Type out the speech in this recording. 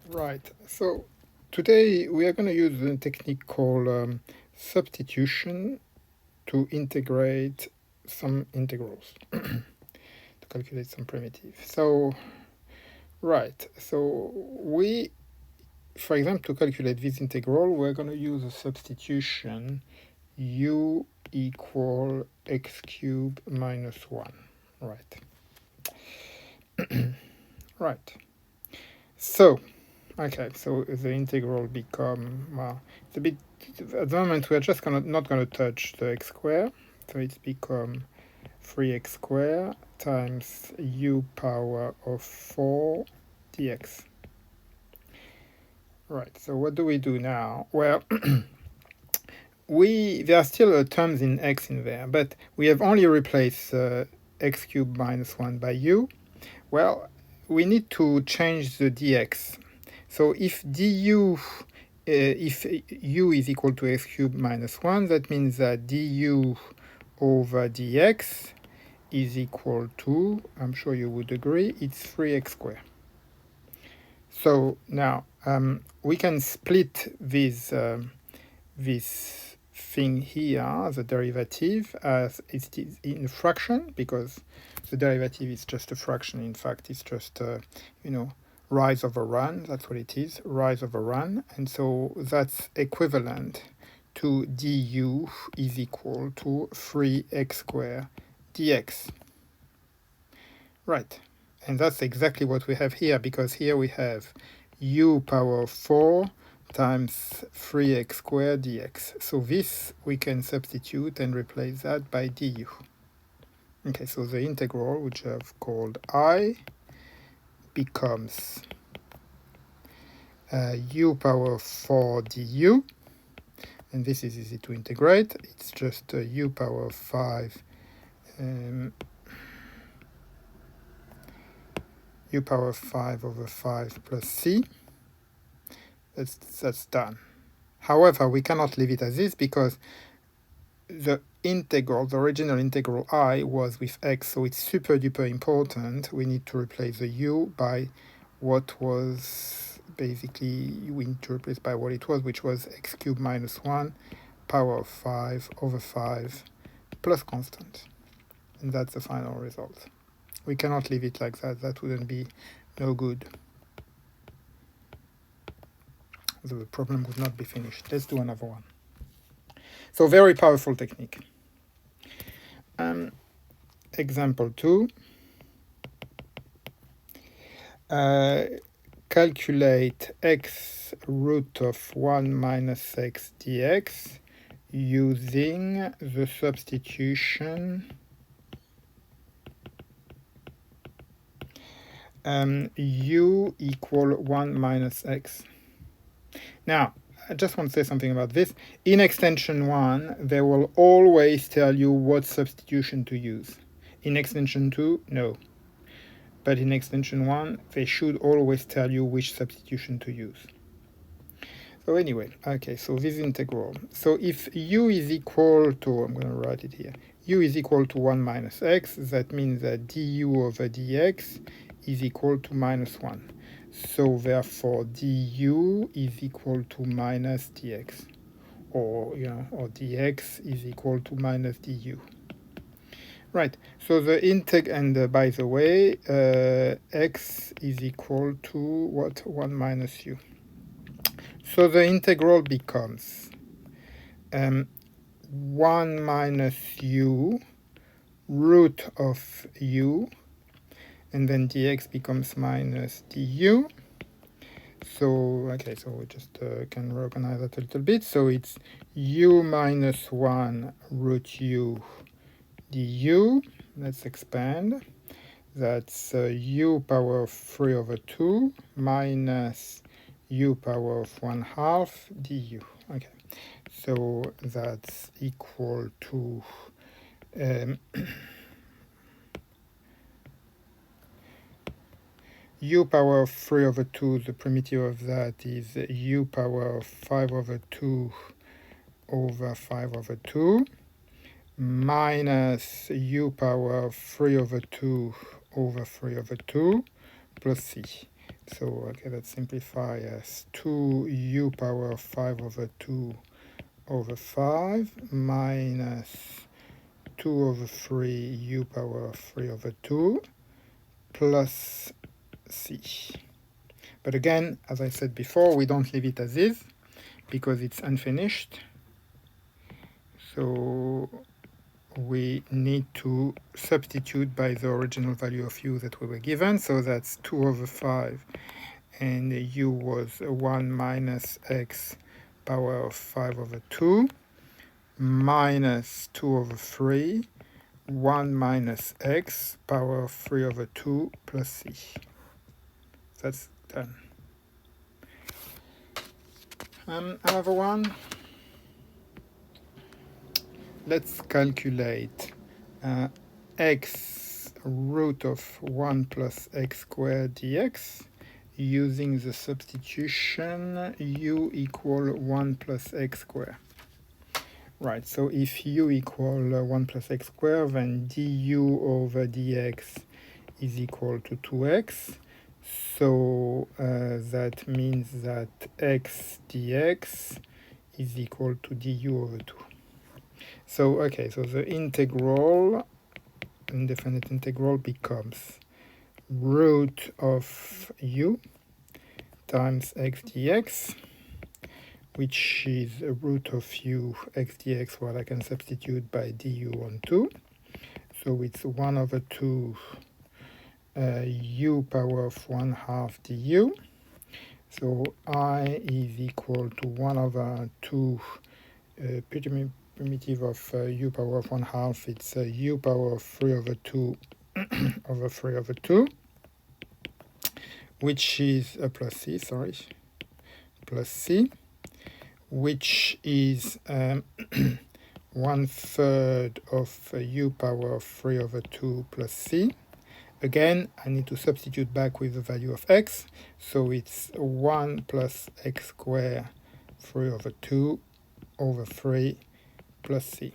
Right. So today we are going to use a technique called substitution to integrate some integrals, to calculate some primitive. So, right. So for example, to calculate this integral, we're going to use a substitution u equal x cubed minus 1. Right. Right. So, okay, so the integral become, well, it's a bit, at the moment we're just not gonna touch the x squared, so it's become 3x squared times u power of 4 dx. Right, so what do we do now? Well, there are still terms in x in there, but we have only replaced x cubed minus 1 by u. Well, we need to change the dx. So if if u is equal to x cubed minus 1, that means that du over dx is equal to, I'm sure you would agree, it's 3x squared. So now we can split this thing here, the derivative, as it is in a fraction, because the derivative is just a fraction. In fact, it's just, rise over run. That's what it is, rise over run. And so that's equivalent to du is equal to 3x squared dx. Right. And that's exactly what we have here, because here we have u power 4 times 3x squared dx. So this we can substitute and replace that by du. Okay, so the integral, which I've called I, becomes u power 4 du, and this is easy to integrate. It's just u power 5 u power 5 over 5 plus c. That's done. However, we cannot leave it as this because the original integral I was with x, so it's super duper important. We need to replace the u by what was basically, we need to replace by what it was, which was x cubed minus 1 power of 5 over 5 plus constant. And that's the final result. We cannot leave it like that. That wouldn't be no good. The problem would not be finished. Let's do another one. So very powerful technique. Example 2. Calculate x root of 1 minus x dx using the substitution u equal 1 minus x. Now, I just want to say something about this. In extension 1, they will always tell you what substitution to use. In extension 2, no. But in extension 1, they should always tell you which substitution to use. So anyway, okay, so this integral. So if u is equal to, I'm going to write it here, u is equal to 1 minus x, that means that du over dx is equal to minus 1. So therefore du is equal to minus dx, or or dx is equal to minus du. Right, so the and by the way, x is equal to what? 1 minus u. So the integral becomes 1 minus u root of u, and then dx becomes minus du. So, okay, so we just can reorganize that a little bit. So it's u minus 1 root u du. Let's expand. That's u power of 3 over 2 minus u power of 1/2 du. Okay, so that's equal to u power of 3 over 2, the primitive of that is u power of 5 over 2 over 5 over 2 minus u power of 3 over 2 over 3 over 2 plus c. So okay, let's simplify as 2u power 5 over 2 over 5 minus 2 over 3 u power 3 over 2 plus c. But again, as I said before, we don't leave it as is because it's unfinished. So we need to substitute by the original value of u that we were given. So that's 2 over 5, and u was 1 minus x power of 5 over 2 minus 2 over 3, 1 minus x power of 3 over 2 plus c. That's done. Another one. Let's calculate x root of 1 plus x squared dx using the substitution u equal 1 plus x squared. Right, so if u equal 1 plus x squared, then du over dx is equal to 2x. So that means that x dx is equal to du over 2. So, okay, so the integral, indefinite integral, becomes root of u times x dx, which is a root of u x dx, what I can substitute by du on 2. So it's 1 over 2 u power of 1/2 du. So I is equal to 1 over 2 primitive of u power of 1/2. It's u power of 3 over 2 over 3 over 2, which is plus c, sorry, plus c, which is 1/3 of u power of 3 over 2 plus c. Again, I need to substitute back with the value of x, so it's 1 plus x squared 3 over 2 over 3 plus c.